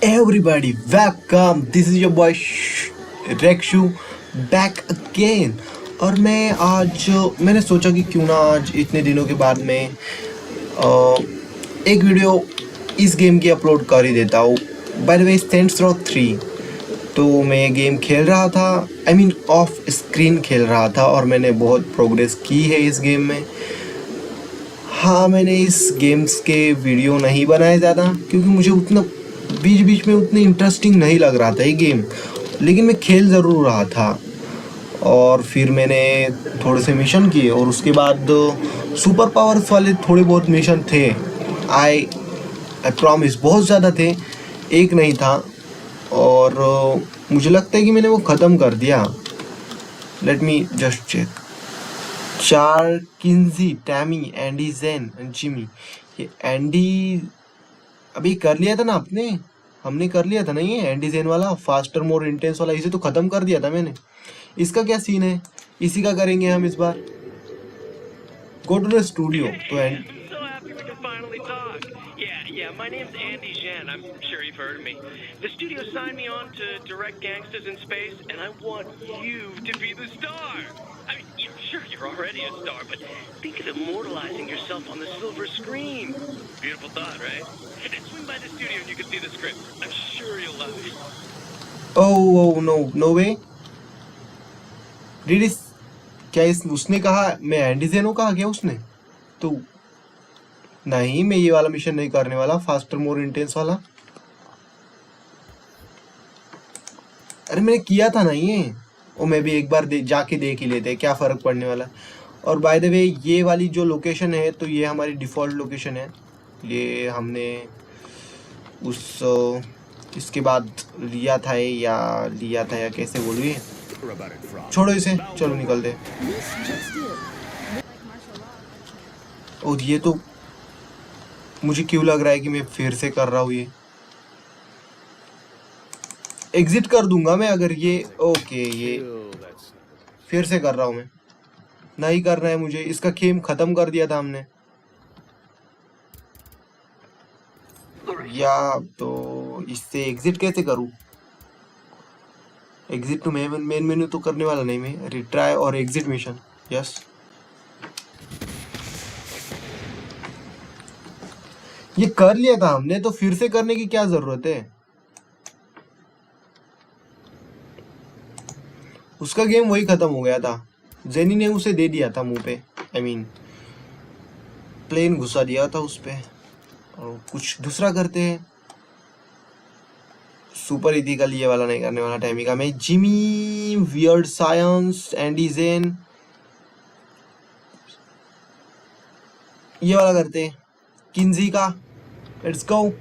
Everybody, welcome. This is your boy Rekshu back again. और मैंने सोचा कि क्यों ना आज इतने दिनों के बाद में एक वीडियो इस गेम की अपलोड कर ही देता हूँ. By the way, saints row 3. तो मैं ये गेम खेल रहा था, ऑफ स्क्रीन खेल रहा था और मैंने बहुत प्रोग्रेस की है इस गेम में. हाँ, मैंने इस गेम्स के वीडियो नहीं बनाए ज़्यादा क्योंकि मुझे उतना बीच बीच में उतनी इंटरेस्टिंग नहीं लग रहा था ये गेम, लेकिन मैं खेल ज़रूर रहा था. और फिर मैंने थोड़े से मिशन किए और उसके बाद सुपर पावर्स वाले थोड़े बहुत मिशन थे. आई प्रॉमिस बहुत ज़्यादा थे, एक नहीं था. और मुझे लगता है कि मैंने वो ख़त्म कर दिया. Let me just check. चार, Kinzie, Tammy, Andy, Jen, Jimmy. ये एंडी अभी कर लिया था ना हमने कर लिया था ना, ये एंडी जेन वाला फास्टर मोर इंटेंस वाला, इसे तो ख़त्म कर दिया था मैंने. इसका क्या सीन है, इसी का करेंगे हम इस बार. Go to the studio. तो Yeah, my name's Andy Zhen. I'm sure you've heard of me. The studio signed me on to direct Gangsters in Space, and I want you to be the star. I mean, sure, you're already a star, but think of immortalizing yourself on the silver screen. Beautiful thought, right? Swing by the studio and you can see the script. I'm sure you'll love it. Oh, no way. क्या उसने कहा मैं Andy जेन हूँ, कहा क्या उसने? तो नहीं, मैं ये वाला मिशन नहीं करने वाला, फास्टर मोर इंटेंस वाला. अरे मैंने किया था ना ये, और मैं भी एक बार जाके देख ही लेते, क्या फ़र्क पड़ने वाला. और बाय द वे, ये वाली जो लोकेशन है तो ये हमारी डिफ़ॉल्ट लोकेशन है. ये हमने इसके बाद लिया था या कैसे बोलूँ, छोड़ो इसे, चलो निकलते. और ये तो मुझे क्यों लग रहा है कि मैं फिर से कर रहा हूँ ये. एग्जिट कर दूंगा मैं अगर ये. ओके, ये फिर से कर रहा हूँ मैं. नहीं करना है मुझे, इसका गेम खत्म कर दिया था हमने. या तो इससे एग्जिट कैसे करूँ? एग्जिट टू मेन मेन्यू तो करने वाला नहीं मैं. रिट्राई और एग्जिट मिशन. यस, ये कर लिया था हमने, तो फिर से करने की क्या जरूरत है. उसका गेम वही खत्म हो गया था, जेनी ने उसे दे दिया था मुंह पे. प्लेन घुसा दिया था उस पे. और कुछ दूसरा करते हैं. सुपर इथिकल ये वाला नहीं करने वाला. टैमी का मैं, जिमी, वियर्ड साइंस, एंडी जेन, ये वाला करते हैं. किंजी का. Let's go.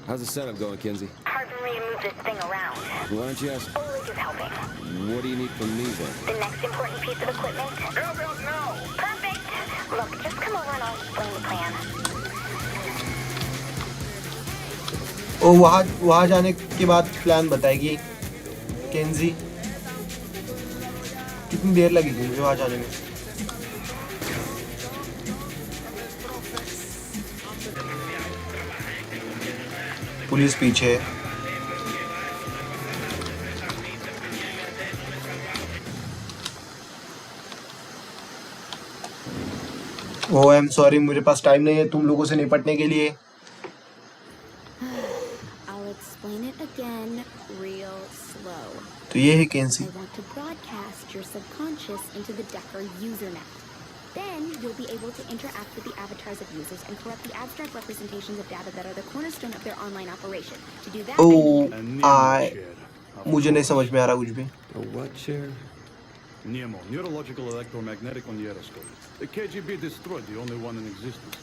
How's the setup going, Kinsey? Hard for me to move this thing around. Why don't you ask? Ulrich is helping. What do you need from me then? The next important piece of equipment. Help out now! Perfect! Look, just come over and I'll explain the plan. ओ वहाँ जाने के बाद plan बताएगी Kenji. कितनी देर लगेगी मुझे वहाँ जाने में? पुलिस पीछे. ओ आई एम सॉरी, मुझे पास टाइम नहीं है तुम लोगों से निपटने के लिए. I'll explain it again real slow. तो ये है केंसी. I want to broadcast your subconscious into the Decker usernet. Then you'll be able to interact with the avatars of users and corrupt the abstract representations of data that are the cornerstone of their online operation. To do that, मुझे नहीं समझ में आ रहा कुछ भी. A what chair? Nemo, neurological electromagnetic on the aeroscope. The KGB destroyed the only one in existence.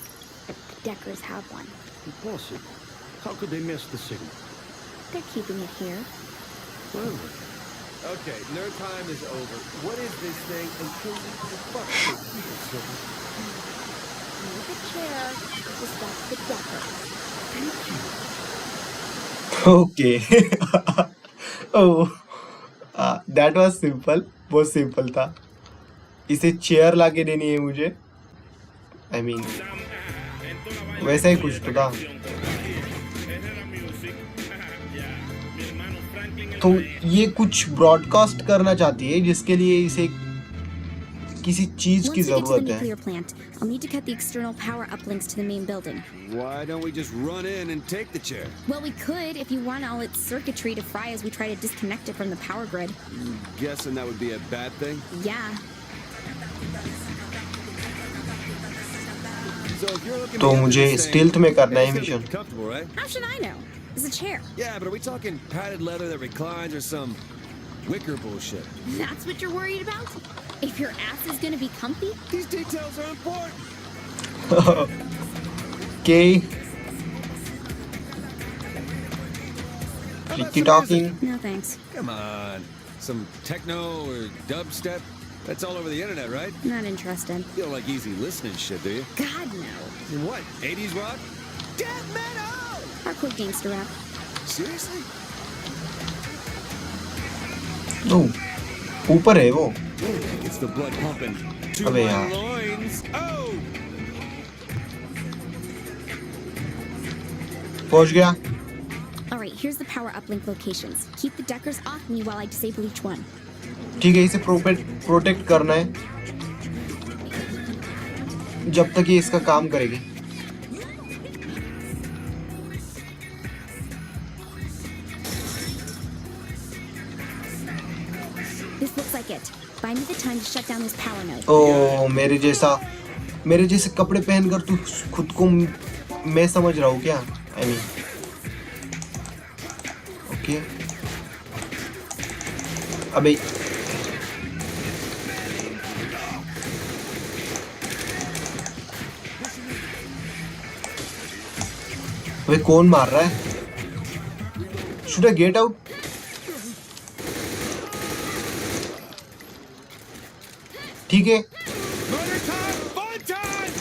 Deckers have one. Impossible. How could they miss the signal? They're keeping it here. Well, Okay, nerd time is over. What is this thing? And Kinsey, for fuck's sake, keep it civil. Move the chair to stop the Decker. Okay. Oh, that was simple. बहुत simple था. इसे chair लाके देनी है मुझे. वैसा ही कुछ तो था। तो ये कुछ ब्रॉडकास्ट करना चाहती है जिसके लिए इसे किसी चीज की Once we get to the जरूरत है। nuclear plant, I'll need to cut the external power uplinks to the main building. Why don't we just run in and take the chair? Well, we could if you run all its circuitry to fry as we try to disconnect it from the power grid. Guessing that would be a bad thing? Yeah. So if you're looking तो to get मुझे this thing, stealth में करना है it's gonna be mission। comfortable, right? How should I know? It's a chair. Yeah, but are we talking padded leather that reclines or some wicker bullshit? That's what you're worried about? If your ass is gonna be comfy? These details are important. Okay, How about tricky some talking। music? No thanks. Come on. Some techno or dubstep? That's all over the internet, right? Not interested. You don't like easy listening shit, do you? God no. And what? 80s rock? Death metal! Hardcore gangster rap. Seriously? ओह, ऊपर है वो। It's the blood pumping to अबे my यार। loins. Oh! पहुंच गया। Alright, here's the power uplink locations. Keep the deckers off me while I disable each one. ठीक है, इसे प्रोटेक्ट करना है जब तक ये इसका काम करेगी। This looks like it. Buy me the time to shut down this power node. ओ मेरे जैसे कपड़े पहनकर तू खुद को मैं समझ रहा हूँ क्या? I mean okay. अबे कौन मार रहा है? Should I get out? ठीक है। Murder time! Fun time!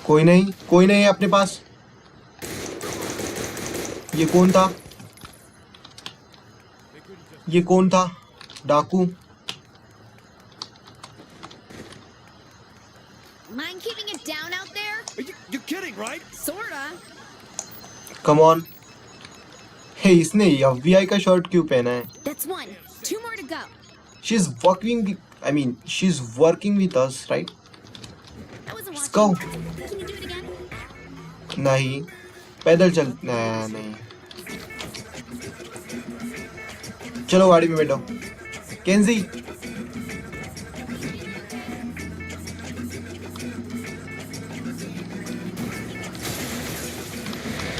कोई नहीं है अपने पास। ये कौन था? डाकू। Mind keeping it down out there? You're kidding, right? Sorta. Come on. Hey, इसने FBI का शर्ट क्यों पहना है? That's one. 2 more to go. She's working with us, right? I wasn't Let's watching. go. Can you do it again? नहीं, पैदल चल नहीं। चलो गाड़ी में बैठो। केंजी।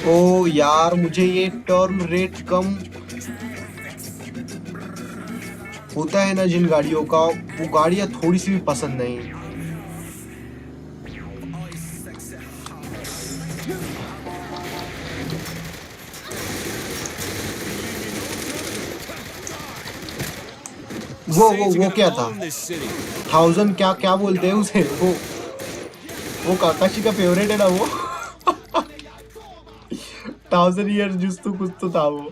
ओ यार, मुझे ये टर्न रेट कम होता है ना जिन गाड़ियों का, वो गाड़ियां थोड़ी सी भी पसंद नहीं। वो क्या था? 1000 क्या बोलते हैं उसे? वो काकाशी का फेवरेट है ना वो। 1000 years जिस तो कुछ तो था वो।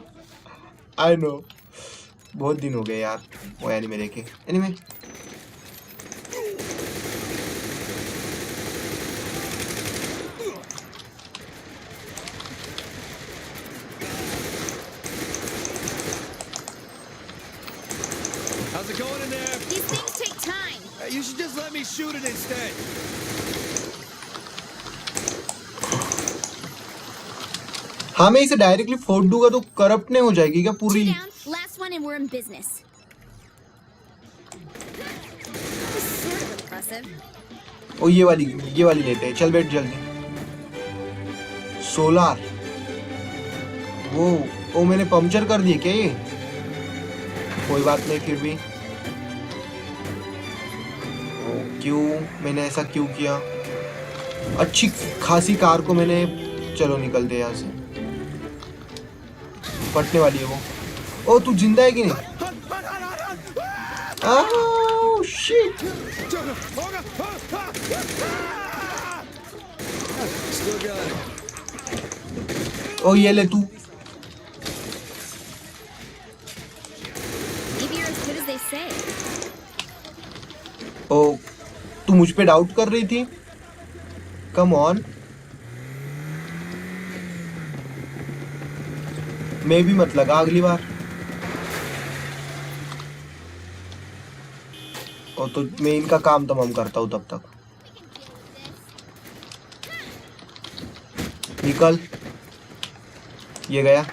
आई नो, बहुत दिन हो गए यार वो एनीमे देखे। Anime How's it going in there? These things take time. You should just let me shoot it instead. हाँ, मैं इसे डायरेक्टली फोड़ दूंगा तो करप्ट नहीं हो जाएगी क्या 2 पूरी? down. Last one and we're in business. That was sort of impressive. ओ ये वाली लेते हैं। चल बैठ जल्दी। सोलार। वो मैंने पंक्चर कर दिए क्या ये? कोई बात नहीं फिर भी। क्यों मैंने ऐसा क्यों किया? अच्छी खासी कार को मैंने, चलो निकलते यहाँ से। फटने वाली है वो। ओ तू जिंदा है कि नहीं? Oh shit. Still got it. ओ ये ले तू। Maybe you're as good as they say. ओ, तू मुझ पे डाउट कर रही थी? Come on. मैं भी मत लगा अगली बार। और तो मैं इनका काम तमाम करता हूँ तब तक। निकल। ये गया।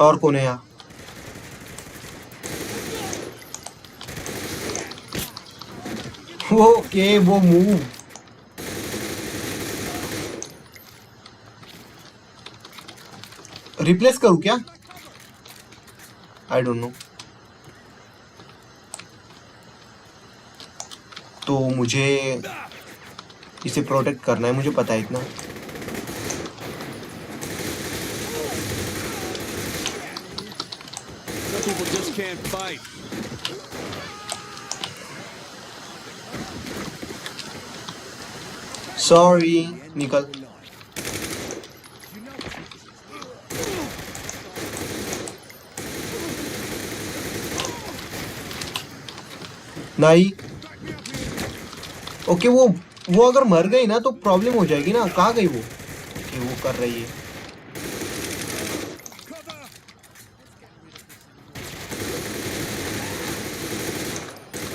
और कौन है यहाँ? ओके, वो मूव। रिप्लेस करूँ क्या? I don't know. तो मुझे इसे प्रोटेक्ट करना है, मुझे पता है इतना। Some people just can't fight. Sorry, निकल। नहीं। ओके, वो अगर मर गई ना तो प्रॉब्लम हो जाएगी ना। कहाँ गई वो? ओके, वो कर रही है।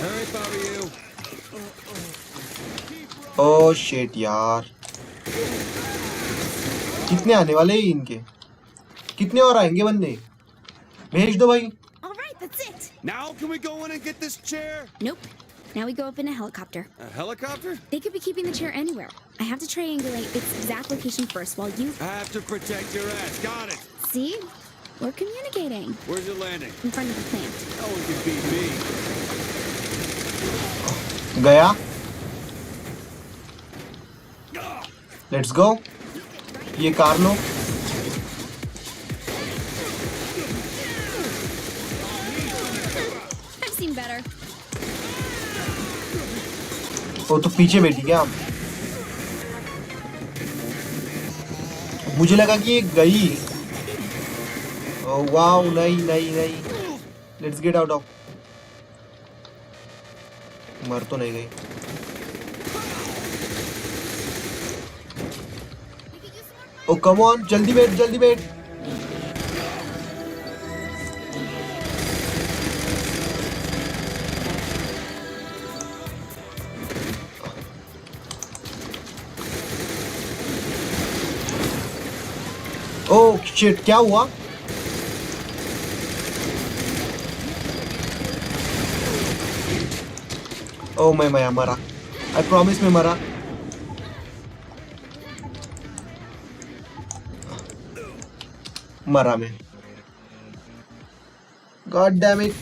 Hurry if I were you. Oh shit यार, कितने आने वाले हैं इनके? कितने और आएंगे बंदे? भेज दो भाई। All right, that's it. Now can we go in and get this chair? Nope. Now we go up in a helicopter. A helicopter? They could be keeping the chair anywhere. I have to triangulate its exact location first while you... I have to protect your ass. Got it. See? We're communicating. Where's it landing? In front of the plant. No one can beat me. गया। Let's go. ये car लो। I've seen better. वो तो पीछे बैठी क्या? मुझे लगा कि ये गई। ओह वाओ, नहीं नहीं नहीं। Let's get out of. मर तो नहीं गई। ओ कम ऑन, जल्दी बैठ, जल्दी बैठ। ओह शिट, क्या हुआ? ओ मैं मरा। आई प्रॉमिस मैं मरा। मरा मैं। God damn it.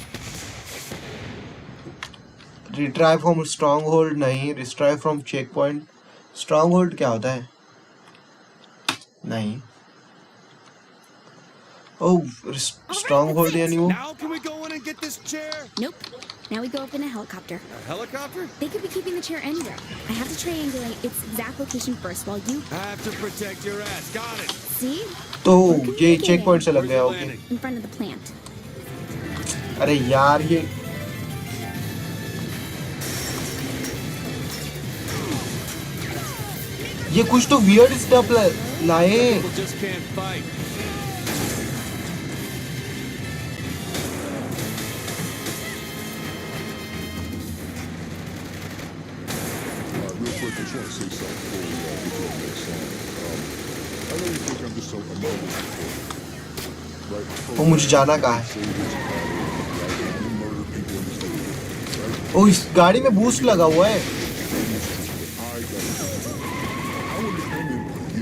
Retrieve from stronghold नहीं, retrieve from checkpoint. Stronghold क्या होता है? नहीं। Oh, stronghold यानी वो? Now can we go in and get this chair? Nope. Now we go up in a helicopter. A helicopter? They could be keeping the chair anywhere. I have to triangulate its exact location first while you... I have to protect your ass. Got it. See? तो ये check point से लग गया। Okay. In front of the plant. अरे यार ये कुछ तो वियर्ड स्टफ लाए। People just can't fight. Real quick, I just want to say something before we get to the next song. I know you think I'm just a murderous report, right? वो मुझे जाना कहाँ है? Say this is how you murder people in this area, right? ओ इस गाड़ी में boost लगा हुआ है। I want to come in with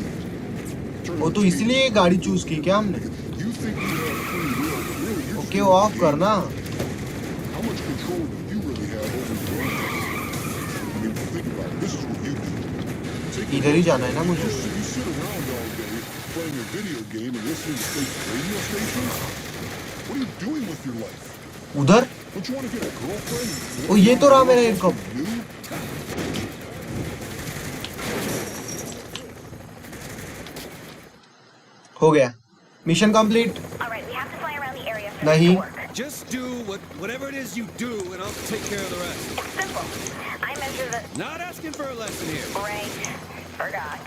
you. वो तो इसलिए ये गाड़ी चूज की क्या हमने? You think you have free will, but really you're okay, of करना। how much control do you really have over your own life? I mean, think about it. This is what you do. Take इधर ही जाना है ना मुझे? You sit around all day playing a video game and listening to fake radio stations? What are you doing with your life? उधर? Don't you want to get a girlfriend? ओ ये तो रहा मेरा इनकम। हो गया। Mission complete. All right, we have to fly around the area नहीं। Just do whatever it is you do, and I'll take care of the rest. It's simple. I measure the... Not asking for a lesson here. Right. Forgot.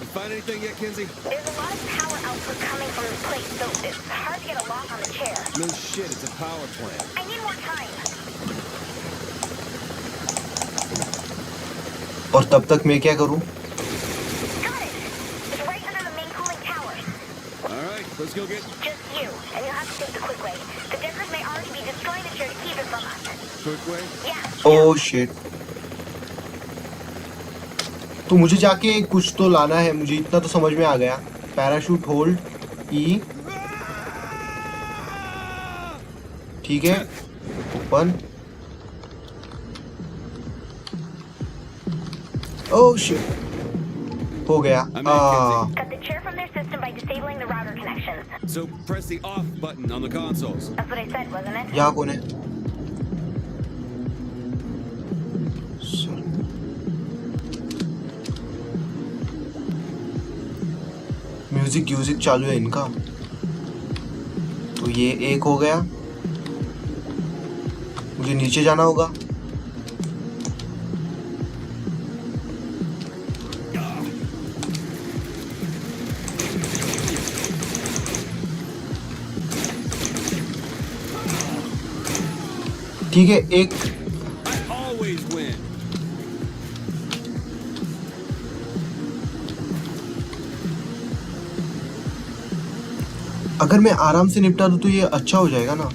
You find anything yet, Kinsey? There's a lot of power output coming from this place, so it's hard to get a lock on the chair. No shit, it's a power plant. I need more time. और तब तक मैं क्या करूं? Got it. It's right under the main cooling towers. All right, let's go get... Just you, and you'll have to take the quick way. The Deckers may already be destroying the chair to keep it from us. Quick way? Yeah. Oh shit. तो मुझे जाके कुछ तो लाना है, मुझे इतना तो समझ में आ गया। पैराशूट होल्ड ई, ठीक है, ओपन। ओह शिट, हो गया। Cut the chair from their system by disabling the router connections. So press the off button on the consoles. That's what I said, wasn't it? यहाँ कौन है? म्यूजिक चालू है इनका। तो ये एक हो गया, मुझे नीचे जाना होगा। ठीक है, एक I always win. अगर मैं आराम से निपटा दूं तो ये अच्छा हो जाएगा ना।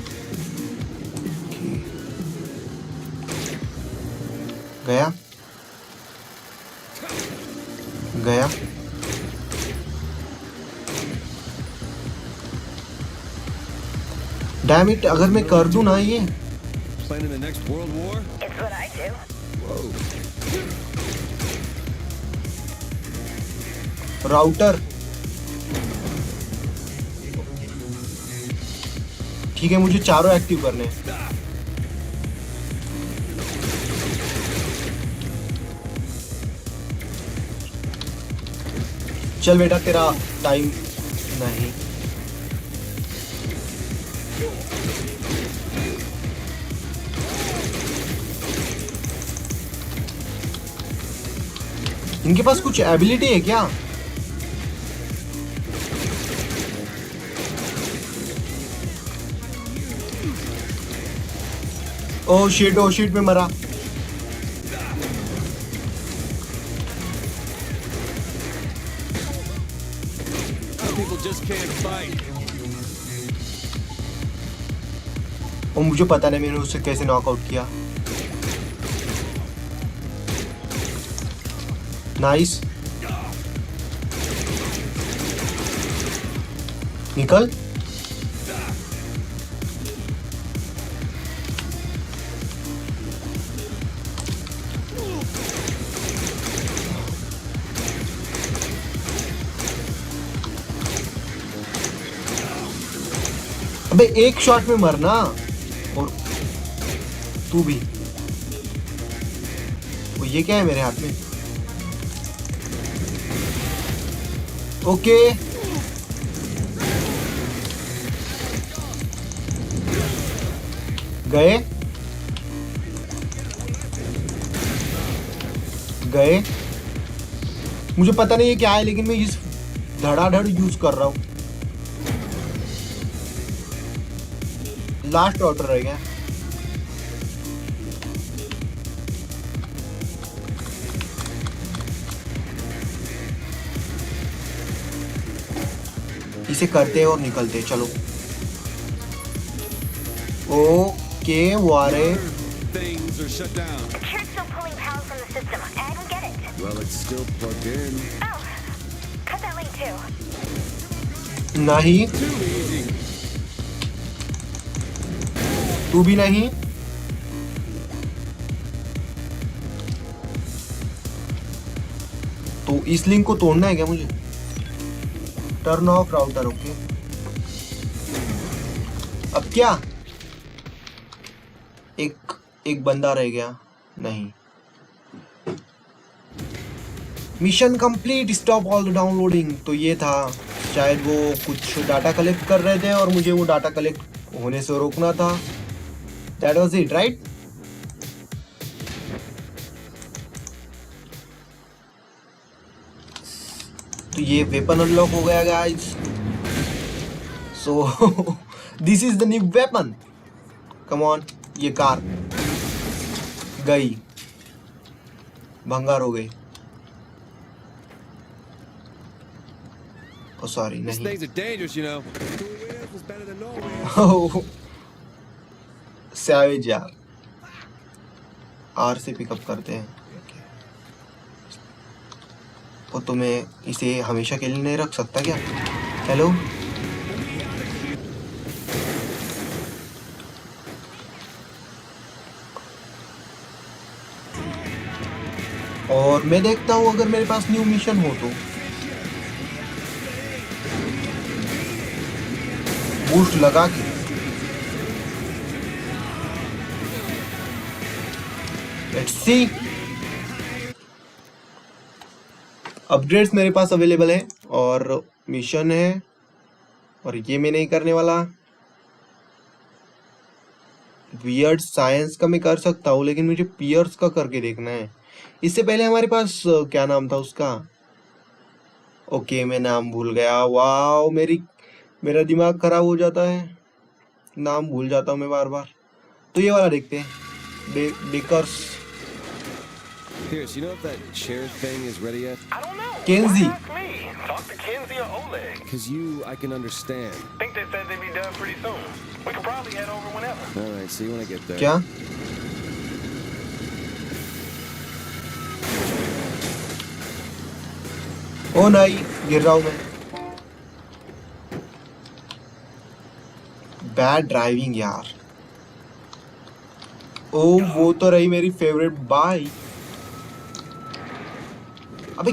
गया गया। डैम इट, अगर मैं कर दूं ना ये। Planning the next world war? It's what I do. Whoa. Router, ठीक है, मुझे चारों एक्टिव करने हैं। चल बेटा, तेरा टाइम नहीं। इनके पास कुछ एबिलिटी है क्या? ओह शिट में मरा। People just can't fight. और मुझे पता नहीं मैंने उसे कैसे नॉकआउट किया। नाइस, निकल। अबे एक शॉट में मरना। और तू भी। वो ये क्या है मेरे हाथ में? ओके, गए गए। मुझे पता नहीं है क्या है, लेकिन मैं इस धड़ाधड़ यूज कर रहा हूँ। लास्ट ऑर्डर रह गया। इसे करते हैं और निकलते हैं, चलो। ओके, वारे। Things are shut down. The chair's still pulling power from the system. I don't get it. Well, it's still plugged in. Oh, cut that link too. नहीं, Too easy. तू भी नहीं। तो इस लिंक को तोड़ना है क्या मुझे? Turn off router, okay. अब क्या? एक बंदा रह गया। नहीं, mission complete, stop all the downloading. तो ये था, शायद वो कुछ डाटा कलेक्ट कर रहे थे और मुझे वो डाटा कलेक्ट होने से रोकना था। That was it, right? तो ये वेपन अनलॉक हो गया guys. So this is the new weapon. Come on, ये कार गई, भंगार हो गई। ओ सॉरी, These नहीं। things are dangerous, you know. Savage यार, आर से पिकअप करते हैं। और तो मैं इसे हमेशा के लिए नहीं रख सकता क्या? हेलो, और मैं देखता हूँ अगर मेरे पास न्यू मिशन हो तो बूस्ट लगा के। Let's see. अपग्रेड्स मेरे पास अवेलेबल है और मिशन है, और ये मैं नहीं करने वाला। वियर्ड साइंस का मैं कर सकता हूँ, लेकिन मुझे पियर्स का करके देखना है। इससे पहले हमारे पास क्या नाम था उसका? ओके, मैं नाम भूल गया। वाओ, मेरा दिमाग खराब हो जाता है, नाम भूल जाता हूँ मैं बार बार। तो ये वाला देखते हैं, डेकर्स Pierce, you know if that chair thing is ready yet? I don't know. Kenzie. Why ask me? Talk to Kenzie or Oleg. Because I can understand. Think they said they'd be done pretty soon. We could probably head over whenever. All right, see you when I get there. क्या? ओ नहीं, गिर रहा हूँ मैं। Bad driving यार। ओ, वो तो रही मेरी फेवरेट बाइक। अबे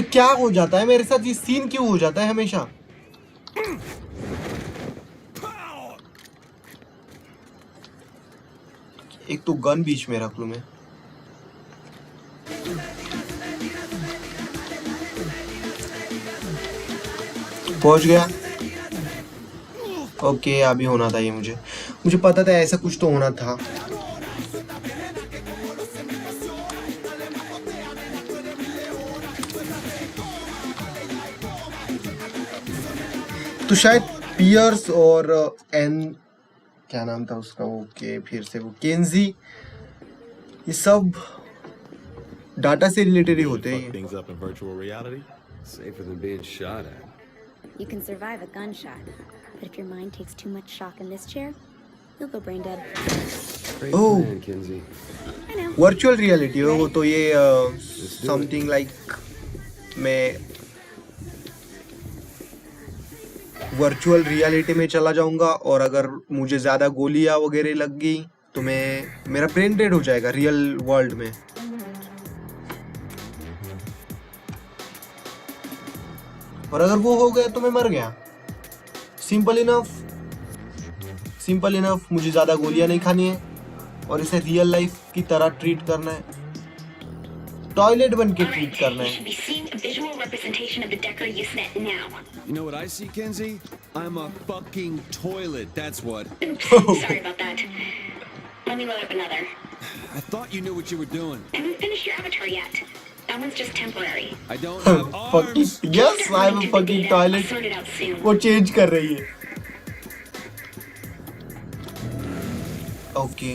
क्या हो जाता है मेरे साथ? ये सीन क्यों हो जाता है हमेशा? एक तो गन बीच में रख लूं मैं। पहुंच गया। ओके, अभी होना था ये। मुझे पता था ऐसा कुछ तो होना था। तो शायद पियर्स और एन, क्या नाम था उसका? ओके, फिर से वो केंजी, ये सब डाटा से रिलेटेड ही होते हैं। Things up in virtual reality. Safer than being shot at. You can survive a gunshot, but if your mind takes too much shock in this chair, you'll go brain dead. Great Oh. plan, Kinsey. I know. Virtual reality हो तो ये something like मैं virtual reality में चला जाऊंगा, और अगर मुझे ज़्यादा गोलियां वगैरह लग गई तो मेरा ब्रेन डेड हो जाएगा रियल वर्ल्ड में। और अगर वो हो गया तो मैं मर गया। Simple enough. मुझे ज़्यादा गोलियां नहीं खानी है और इसे रियल लाइफ की तरह ट्रीट करना है, टॉयलेट बन के ट्रीट करना You है। should be seeing a visual representation of the Decker Usenet now. You know what I see, Kinsey? I'm a fucking toilet, that's what. Oops, sorry about that. Let me load up another. I thought you knew what you were doing. I haven't finished your avatar yet. That one's just temporary. I don't have Fucking arms! yes, I have a Into the fucking data. I'll toilet। sort it out soon. वो change कर रही है। Okay,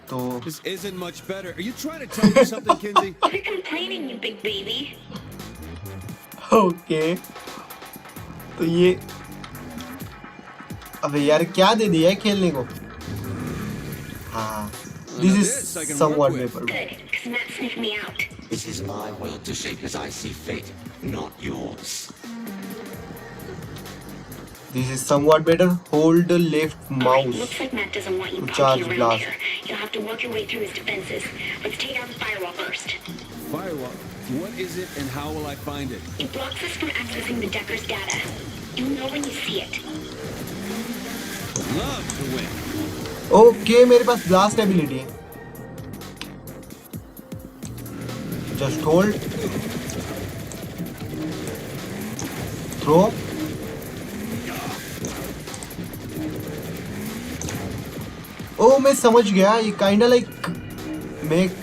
तो This isn't much better. Are you trying to tell me something, Kinsey? Quit complaining, you big baby. Okay, तो ये अबे यार क्या दे दिया है खेलने को? हाँ, this is this I can somewhat work with. Better. Good, because Matt sniffed me out. This is my world to shape as I see fit, not yours. This is somewhat better. Hold the left Alright, mouse looks like Matt doesn't want you to poking charge around blast. here. You'll have to work your way through his defenses. Let's take out the firewall first. Firewall. What is it and how will I find it? It blocks us from accessing the Decker's data. You'll know when you see it. Love to win. Okay, मेरे पास blast ability है। Just hold. Throw. Oh, मैं समझ गया. ये kinda like make.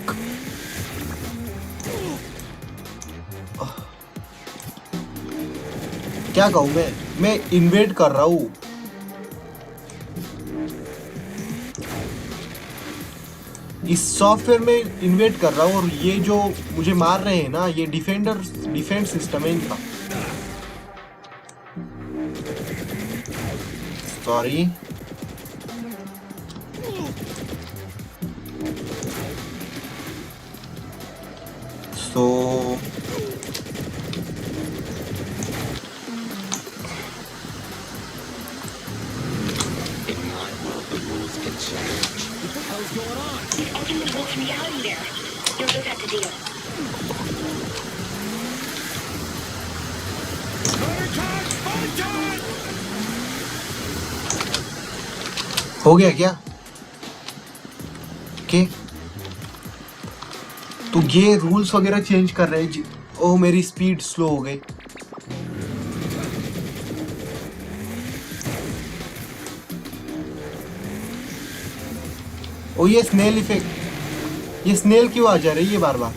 क्या कहूँ मैं InvIT कर रहा हूँ. इस सॉफ्टवेयर में इन्वेट कर रहा हूँ और ये जो मुझे मार रहे हैं ना, ये डिफेंस सिस्टम है इनका. Sorry. So In my world, the rules can change. These ultimate rules reality there. You'll just have to deal. हो गया क्या? ओके. तो ये रूल्स वगैरह चेंज कर रहे हैं. ओह, मेरी स्पीड स्लो हो गई. ओ, ये स्नेल इफेक्ट. ये स्नेल क्यों आ जा रही है बार बार?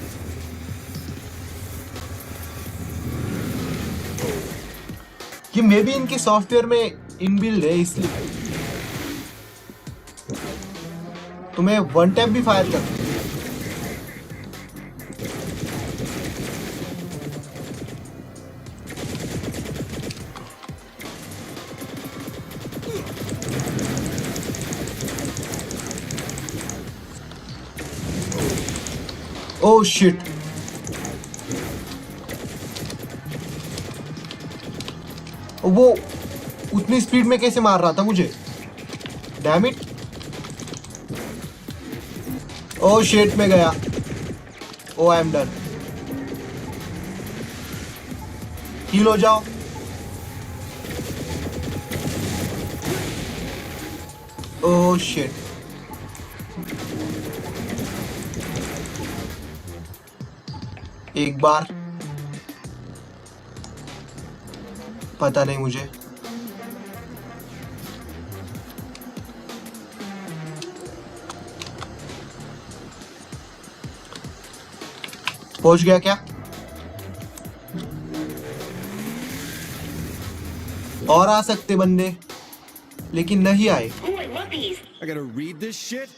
ये मे भी इनके सॉफ्टवेयर में इनबिल्ड है इसलिए. तो मैं वन टैप भी फायर कर. Oh shit. वो उतनी स्पीड में कैसे मार रहा था मुझे? Damn it. ओह शिट, में गया. ओह, आई एम डन. हील हो जाओ. Oh shit. एक बार. पता नहीं मुझे. पहुंच गया क्या? और आ सकते बंदे, लेकिन नहीं आए. Oh, I love these. I gotta read this shit?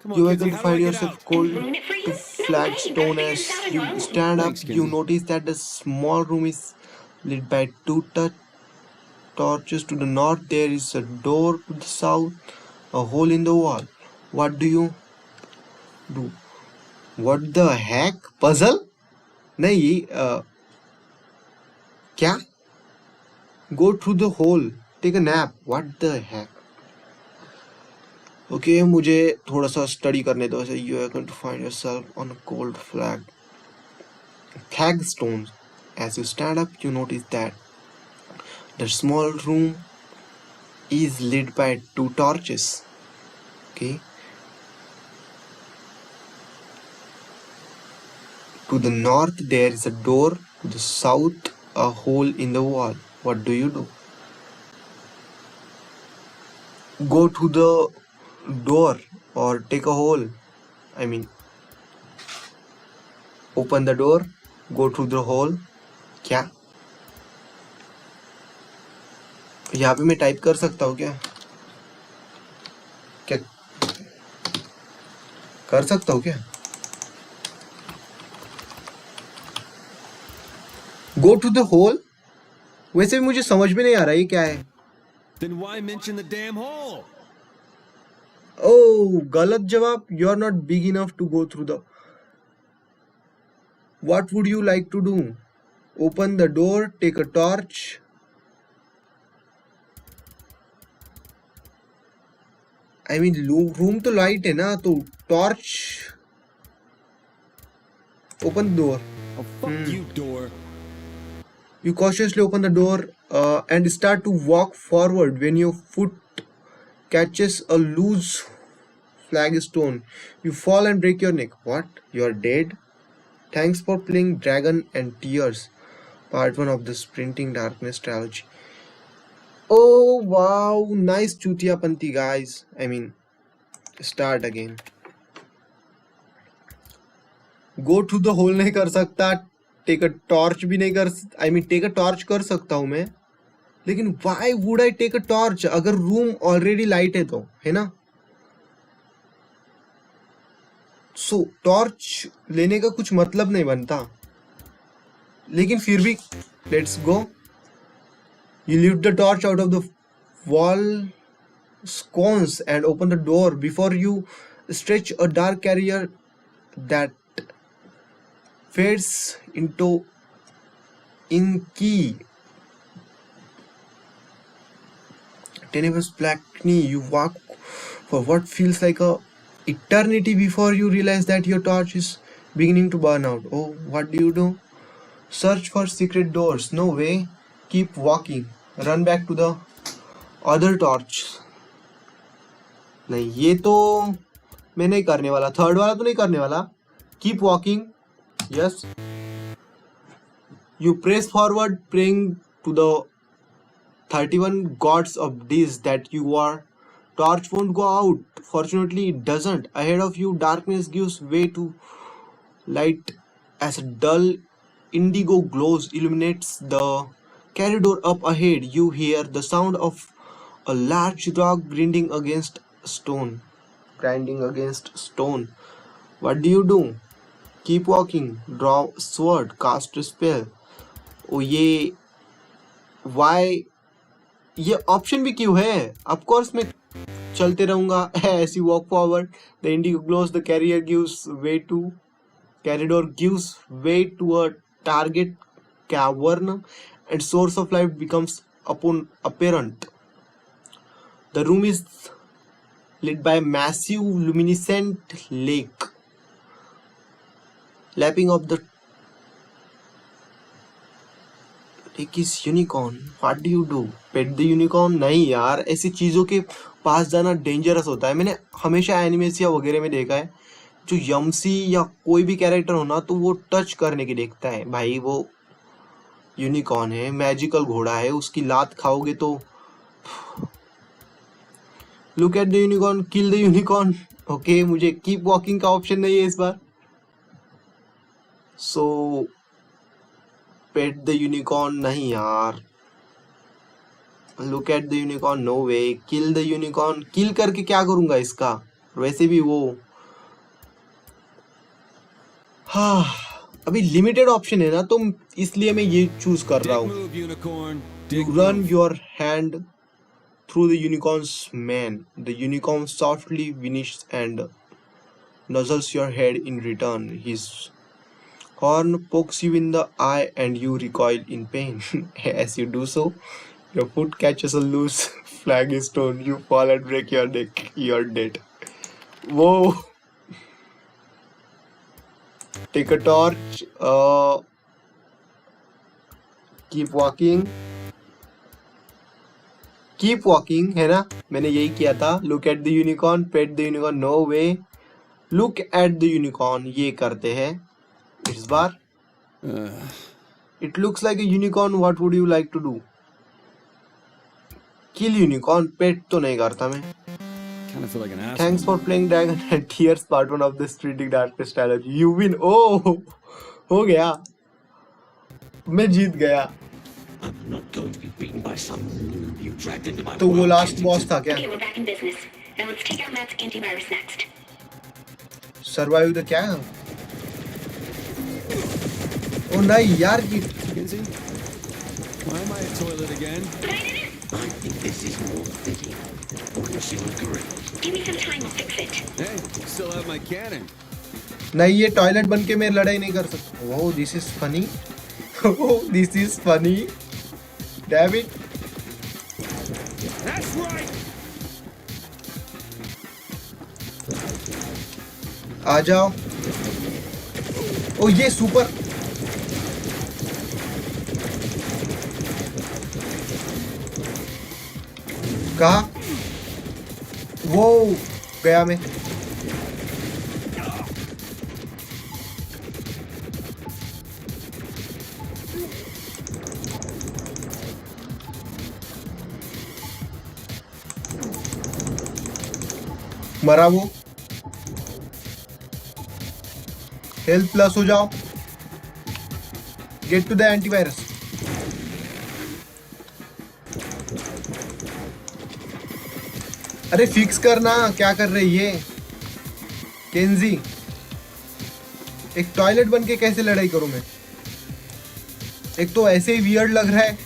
Come You on, are Kizzy, going to how do I find get yourself out? cold Ruin it for you? to No flagstone way, as that's you wrong. stand up. Thanks, You Kizzy. notice that the small room is lit by two torches. To the north, there is a door. To the south, a hole in the wall. What do you do? What the heck? Puzzle? नहीं. क्या? Go through the hole. Take a nap. What the heck? Okay, मुझे थोड़ा सा study करने दो. As you are going to find yourself on a cold flagstone. As you stand up, you notice that the small room is lit by two torches. Okay. To the north, there is a door. To the south, a hole in the wall. What do you do? Go to the door or take a hole. I mean, open the door, go through the hole. क्या? यहाँ पे मैं type कर सकता हूँ क्या? क्या कर सकता हूँ क्या? Go to the hole. वैसे भी मुझे समझ में नहीं आ रहा ये क्या है. Then why mention the damn hole? Oh, गलत जवाब. You are not big enough to go through the. What would you like to do? Open the door, take a torch. I mean, room तो light है ना, तो torch. Open the door. Oh, fuck you, door. You cautiously open the door and start to walk forward when your foot catches a loose flagstone. You fall and break your neck. What? You are dead? Thanks for playing Dragon and Tears, part 1 of the Sprinting Darkness trilogy. Oh wow, nice chutiyapanti guys. I mean, start again. Go to the hole नहीं कर सकता, take a torch भी नहीं कर, I mean take a torch कर सकता हूँ मैं, लेकिन why would I take a torch अगर room already light है तो, है ना? So torch लेने का कुछ मतलब नहीं बनता, लेकिन फिर भी let's go. You lift the torch out of the wall sconce and open the door. Before you stretch a dark carrier that fades into inky tenuous blackness. You walk for what feels like a eternity before you realize that your torch is beginning to burn out. Oh, what do? Search for secret doors. No way. Keep walking. Run back to the other torch. नहीं, ये तो मैं नहीं करने वाला. Third वाला तो नहीं करने वाला. Keep walking. Yes. You press forward, praying to the 31 gods of this that your torch won't go out. Fortunately, it doesn't. Ahead of you, darkness gives way to light as a dull indigo glows illuminates the corridor up ahead. You hear the sound of a large rock grinding against stone. What do? Keep walking. Draw sword. Cast a spell. ओ ये why ये option भी क्यों है? Of course मैं चलते रहूंगा. As you walk forward, the indigo glows. The corridor gives way to a target cavern, and source of light becomes apparent. The room is lit by a massive luminescent lake, lapping up the lake is unicorn. What do you do? Pet the unicorn? नहीं यार, ऐसी चीजों के पास जाना dangerous होता है. मैंने हमेशा एनिमेस या वगैरह में देखा है, जो यमसी या कोई भी कैरेक्टर हो ना, तो वो टच करने की देखता है. भाई वो यूनिकॉर्न है, मैजिकल घोड़ा है, उसकी लात खाओगे तो look at the unicorn, kill the unicorn. Okay, मुझे कीप वॉकिंग का ऑप्शन नहीं है इस बार. सो पेट द यूनिकॉर्न नहीं यार. Look at the unicorn, no way. Kill the unicorn, kill करके क्या करूंगा इसका? वैसे भी वो हाँ अभी लिमिटेड ऑप्शन है ना, तो इसलिए मैं ये चूज कर रहा हूँ. Run your hand through the unicorn's mane. The unicorn softly whinnies and nuzzles your head in return. His horn pokes you in the eye and you recoil in pain. As you do so, your foot catches a loose flagstone. You fall and break your neck. You're dead. Whoa. Take a torch. Keep walking. Keep walking है ना, मैंने यही किया था. Look at the unicorn, pet the unicorn, no way. Look at the unicorn, ये करते हैं इस बार. It looks like a unicorn. What would you like to do? Kill unicorn. Pet तो नहीं करता मैं. Thanks for playing dragon and tears part 1 of the sprinting darkness trilogy. You win. Oh, हो गया, मैं जीत गया. I'm not going to be beaten by some you dragged into my तो वो world. लास्ट बॉस था क्या? Okay, we're back in business. Now let's take out Matt's antivirus next. Survive the क्या? ओ नहीं यार, ये Kinsey? Why am I at toilet again? I think this is more fitting. Wouldn't you agree? Give me some time to fix it. Hey, still have my cannon. नहीं, ये toilet बन के मैं लड़ाई नहीं कर सकता. ओह, this is funny. Oh, this is funny. Damn it. That's right. आ जाओ. ओ ये सुपर. कहा? वो गया मैं. मरा वो। हेल्थ प्लस हो जाओ। Get to the antivirus. अरे फिक्स करना, क्या कर रही है केंजी? एक टॉयलेट बन के कैसे लड़ाई करूं मैं? एक तो ऐसे ही वियर्ड लग रहा है।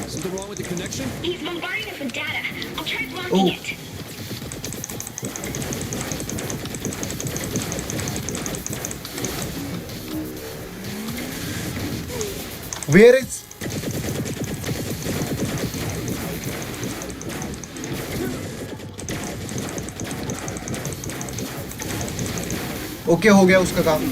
Something wrong with the connection? He's bombarding us with data. I'll try blocking Oh. it. Where is? Okay हो गया उसका काम।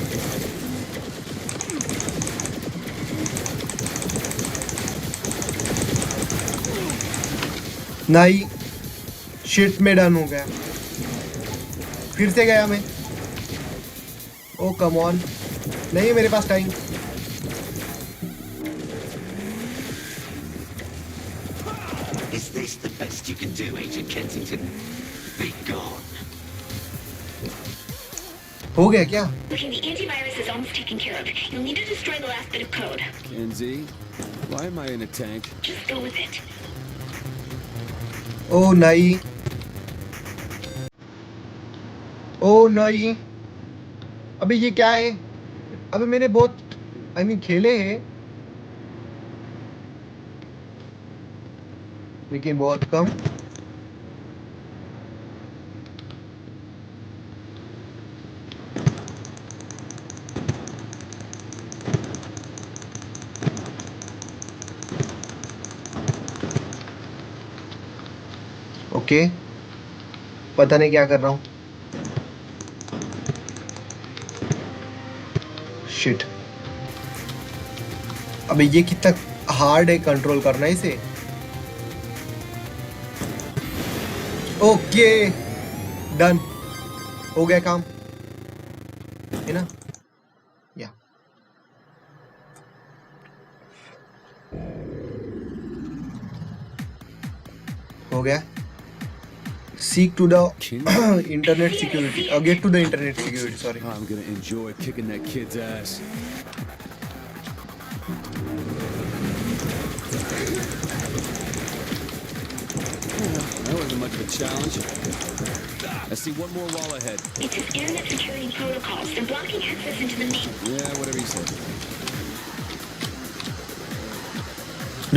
नहीं, शिट में डन हो गया। फिर से गया मैं। ओ कम ऑन, नहीं मेरे पास time. Is this the best you can do, Agent Kensington? Be gone. हो गया क्या? Okay, the antivirus is almost taken care of. You'll need to destroy the last bit of code. Kenzie, why am I in a tank? Just go with it. ओ नहीं, ओ नहीं, अबे ये क्या है? अबे मैंने बहुत खेले हैं लेकिन बहुत कम। ओके, पता नहीं क्या कर रहा हूँ। शिट, अबे ये कितना हार्ड है कंट्रोल करना इसे। ओके डन, हो गया काम, है ना? या हो गया। Seek to the internet security. Get to the internet security. Sorry. I'm gonna enjoy kicking that kid's ass. That wasn't much of a challenge. I see one more wall ahead. It's his internet security protocols. They're blocking access into the main. Yeah, whatever you say.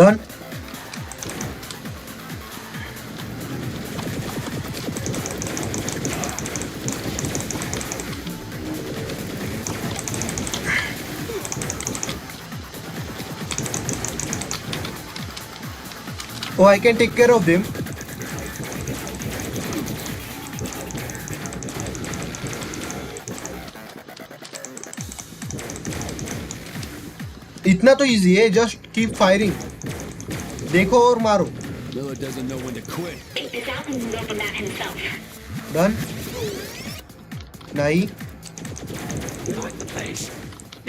Done. Oh, I can take care of them. इतना तो easy है, just keep firing. देखो और मारो। Miller doesn't know when to quit. Take this out and move up the map himself. Done. नहीं, You like the place?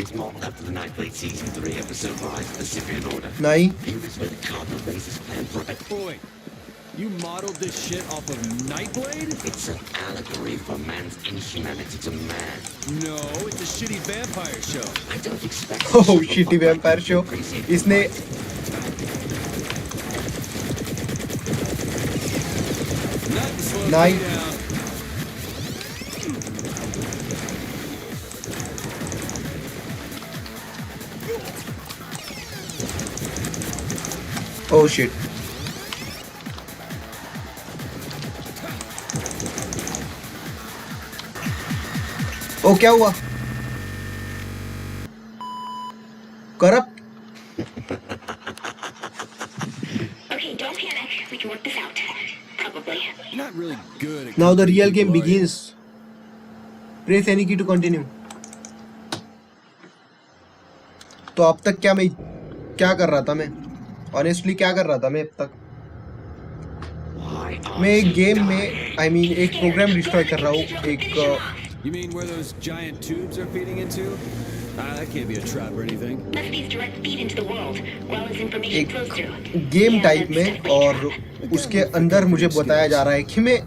It's modeled after the Nightblade Season 3 episode Rise of the Cyprian Order. नहीं, Here is where the Cardinal Base is planned for it. Boy, you modeled this shit off of Nightblade? It's an allegory for man's inhumanity to man. No, it's a shitty vampire show. I don't expect oh shitty vampire show। इसने Nothing slows Night. me down. oh shit। ओ क्या हुआ? Corrupt. Okay, don't panic. We can work this out. Probably. You're not really good at Now the real game are you? begins. Press any key to continue. तो अब तक क्या कर रहा था मैं? ऑनेस्टली क्या कर रहा था मैं अब तक? Why मैं एक aren't you गेम में dying? एक प्रोग्राम डिस्ट्रॉय कर रहा हूँ, एक You mean where those giant tubes are feeding into? That can't be a trap or anything. Must be direct feed into the world, well as information एक flows through. Game Yeah, type that's में definitely a और trap. उसके अंदर मुझे बताया जा रहा है कि मैं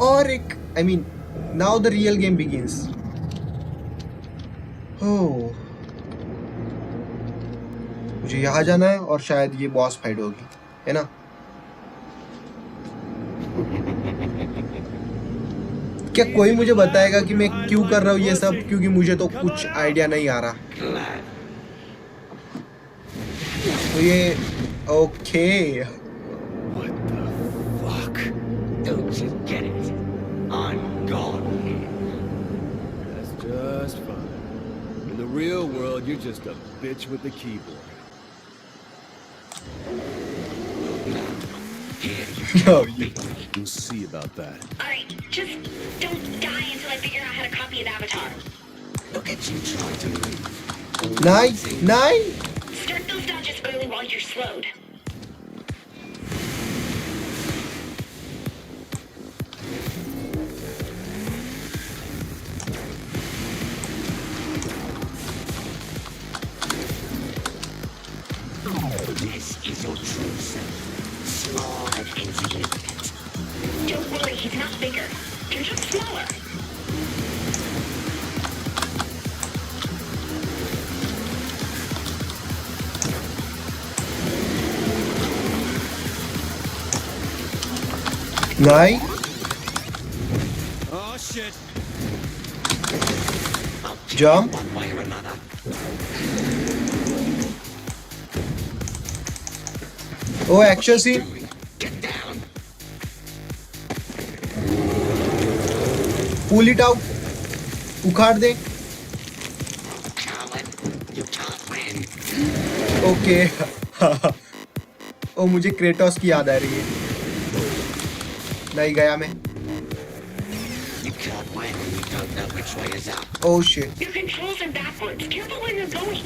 और एक I mean now the real game begins. Oh, मुझे यहाँ जाना है और शायद ये बॉस फाइट होगी, है ना? क्या कोई मुझे बताएगा कि मैं क्यों कर रहा हूँ ये सब, क्योंकि मुझे तो कुछ आइडिया नहीं आ रहा। Glad. तो ये okay, What the fuck? Don't you get it? I'm gone. That's just fine. In the real world, you're just a bitch with the keyboard. Here you no, We'll see about that. Alright, just don't die until I figure out how to copy his avatar. look at you try to move. nine. Start those dodges early while you're slowed. This is your true self. Small and insignificant. Don't worry, he's not bigger. You're just smaller. Nine. Oh shit! I'll take Jump. you one way or another. Oh, action scene. Get down. Pull it out. उखाड़ दे। Coward. You can't win. Okay. ओ, मुझे Kratos की याद आ रही है। नहीं गया मैं। You can't win when you don't know which way is up. Oh shit. Your controls are backwards. Careful where you're going.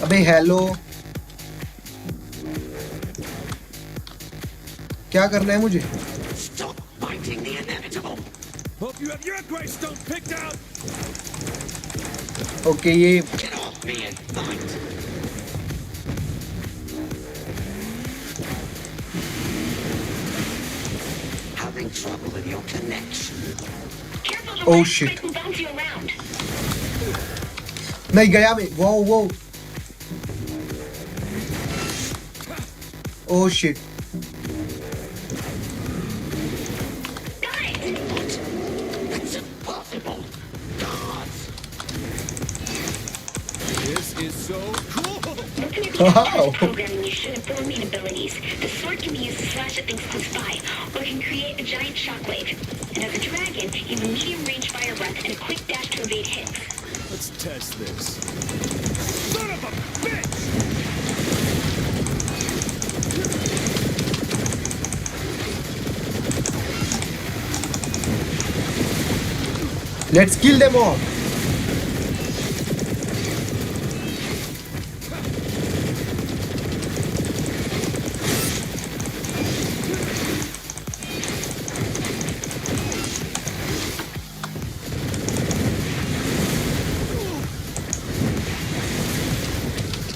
अबे हेलो, क्या करना है मुझे? Stop fighting the inevitable. Hope you have your Greystone picked out! Okay, ये Get off me and fight. Having trouble with your connection. Careful the Oh, ledge shit. might bounce you around. नहीं गया मैं। वो oh shit. Guys! It's impossible. Gods. This is so cool! Looking at the Wow. advanced programming, you should have Boromir abilities. The sword can be used to slash at things close by, or can create a giant shockwave. And as a dragon, you have a medium-range fire breath and a quick dash to evade hits. Let's test this. Son of a bitch! Let's kill them all.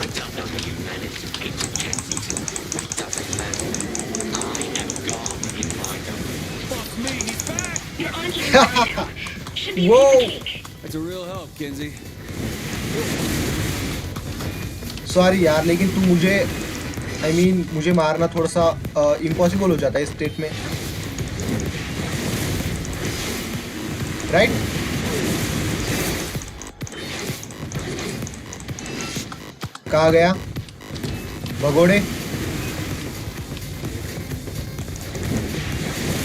I don't know how you managed to get to Kensington. It doesn't matter. I am gone in my domain. Fuck me, he's back! You're on here right now. Should be a Whoa. piece of cake. That's a real help, Kinsey. Sorry यार, लेकिन तू मुझे मुझे मारना थोड़ा सा impossible हो जाता है इस स्टेट में, राइट? कहाँ गया भगोड़े?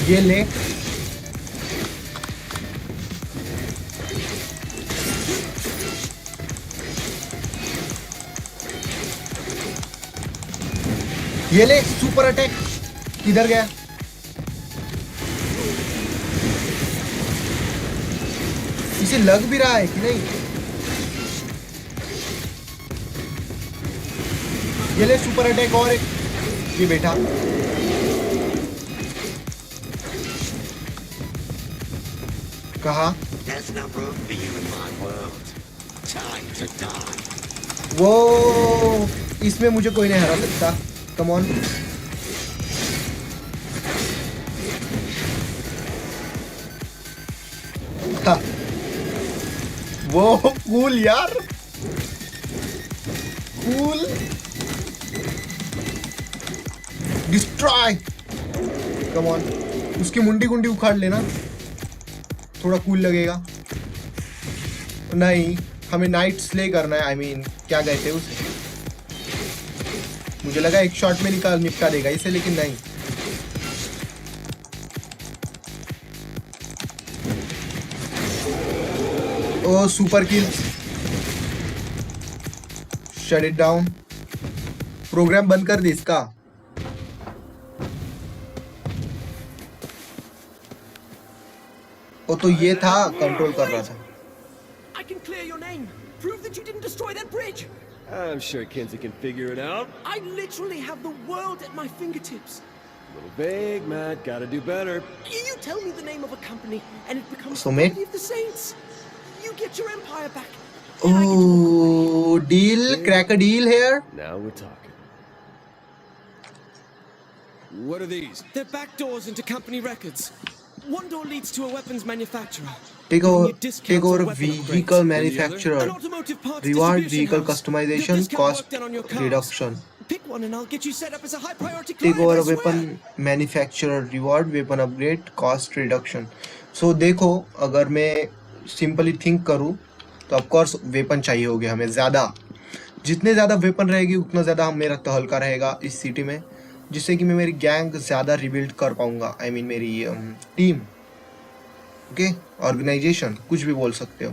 ये ले। ये ले सुपर अटैक। किधर गया? इसे लग भी रहा है कि नहीं? ये ले सुपर अटैक और एक। ये बेटा कहा There's no room for you in my world. Time to die. वो इसमें मुझे कोई नहीं हरा सकता. Come on. वो कूल यार, कूल. डिस्ट्रॉय. Come on. उसकी मुंडी गुंडी उखाड़ लेना, थोड़ा कूल लगेगा. नहीं, हमें नाइट स्ले करना है. आई मीन क्या कहते हैं उसे. मुझे लगा एक शॉट में निपटा देगा इसे, लेकिन नहीं. ओ super kill. Shut it down. Program बंद कर दे इसका. ओ तो ये था, कंट्रोल कर रहा था. I can clear your name. Prove that you didn't destroy that bridge. I'm sure Kenzie can figure it out. I literally have the world at my fingertips. A little vague, Matt. Gotta do better. You tell me the name of a company, and it becomes So, the mate? body of the saints. You get your empire back. and I get to Oh, deal, crack a deal here. Now we're talking. What are these? They're back doors into company records. One door leads to a weapons manufacturer. Take over Discounts on weapon vehicle upgrades. manufacturer. An automotive parts Reward distribution vehicle house. customization, Your discount cost work done on your cars. reduction. Pick one and I'll get you set up as a high priority Take client. over I swear. weapon manufacturer. Reward weapon upgrade, cost reduction. So देखो, अगर मैं simply think करूँ तो of course weapon चाहिए होगे हमें ज़्यादा. जितने ज़्यादा वेपन रहेगी उतना ज़्यादा मेरा तहलका रहेगा इस सिटी में, जिससे कि मैं मेरी गैंग ज़्यादा रिबिल्ड कर पाऊँगा. आई मीन मेरी टीम. ओके, ऑर्गेनाइजेशन, कुछ भी बोल सकते हो.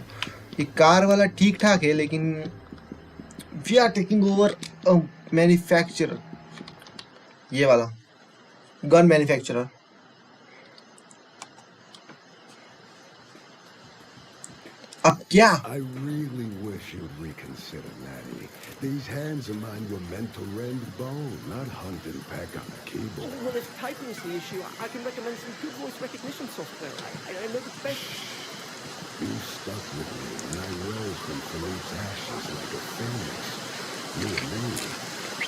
ये कार वाला ठीक ठाक है, लेकिन we are taking over manufacturer. ये वाला गन मैन्युफैक्चरर. अब क्या? I really wish you'd reconsider, Maddie. These hands of mine were meant to rend bone, not hunt and peck on a keyboard. Well, if typing is the issue, I can recommend some good voice recognition software. I know the best. You stuck with me, and I rose from Philippe's ashes like a phoenix. You and me,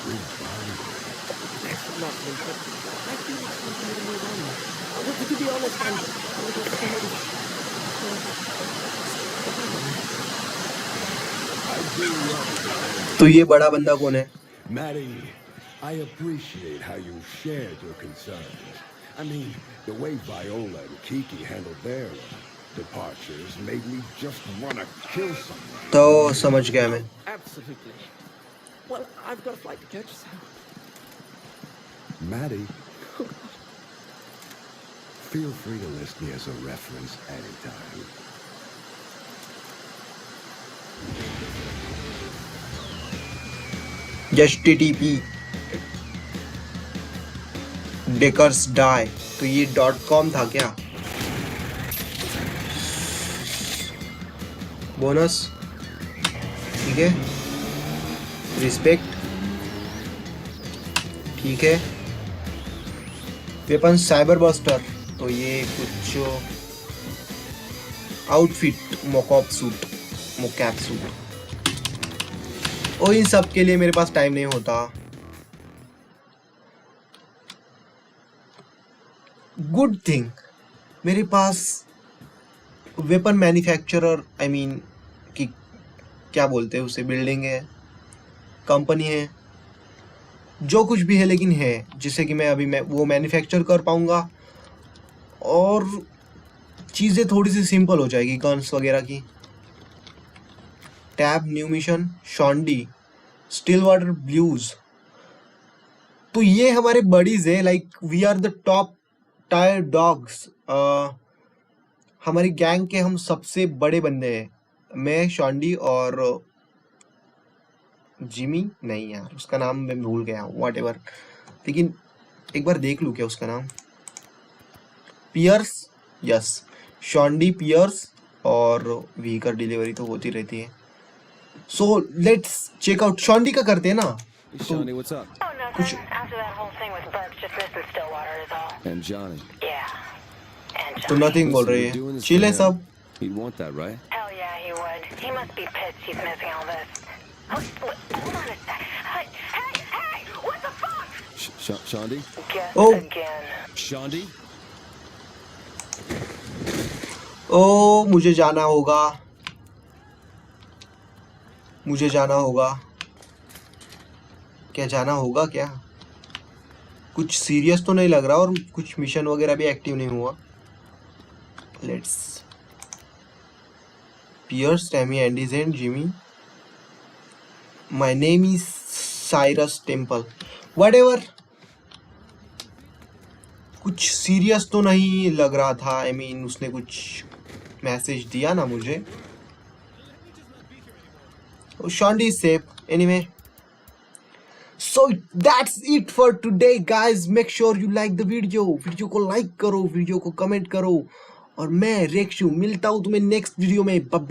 we bonded. That's lovely, but I feel it's time for me to move on. Well, to be honest, I'm a little scared. I do love it. तो ये बड़ा बंदा कौन है? Maddie, I appreciate how you shared your concerns. I mean, the way Viola and Kiki handled their departures made me just want to kill someone. तो समझ गया मैं. Absolutely. Well, I've got a flight to catch, so... Maddie, feel free to list me as a reference anytime. HTTP Deckers Die. तो ये .com था क्या? Bonus ठीक है. रिस्पेक्ट ठीक है. Weapon cyber buster. तो ये कुछ आउटफिट मोकैप सूट. और इन सब के लिए मेरे पास टाइम नहीं होता. गुड थिंग मेरे पास वेपन मैन्युफैक्चरर, आई मीन कि क्या बोलते हैं उसे, बिल्डिंग है, कंपनी है, जो कुछ भी है, लेकिन है जिससे कि मैं वो मैन्युफैक्चर कर पाऊँगा और चीज़ें थोड़ी सी सिंपल हो जाएगी गन्स वगैरह की. Tab new mission Shaundi still water blues. तो ये हमारे बडीज है, like we are the top tier dogs. हमारी गैंग के हम सबसे बड़े बंदे हैं. मैं शॉन्डी और जिमी, नहीं यार उसका नाम मैं भूल गया, व्हाट एवर. लेकिन एक बार देख लूँ क्या उसका नाम. Pierce, yes, Shaundi Pierce. और व्हीकल डिलीवरी तो होती रहती है. So let's check out. Shaundi का करते हैं ना. Shawnee, what's up? Oh, nothing. After that whole thing with Burke, just missing Stillwater is all. And Johnny. Yeah. तो नथिंग बोल रही है, चिल है सब। He'd want that, right? Hell yeah, he would. He must be pissed he's missing all this. Oh, hold on a sec. Hey! What the fuck? Shandi? Guess Oh. again. Shandi? ओ मुझे जाना होगा, मुझे जाना होगा। क्या जाना होगा क्या? कुछ सीरियस तो नहीं लग रहा और कुछ मिशन वगैरह भी एक्टिव नहीं हुआ। Let's Pierce, Tammy, Andy, Jen, Jimmy. My name is Cyrus Temple, whatever. कुछ सीरियस तो नहीं लग रहा था। आई मीन उसने कुछ मैसेज दिया ना मुझे। Shandi is safe anyway. So that's it for today guys. Make sure you like the video. Video को लाइक करो, वीडियो को कमेंट करो और मैं रेक्शु मिलता हूँ तुम्हें नेक्स्ट वीडियो में।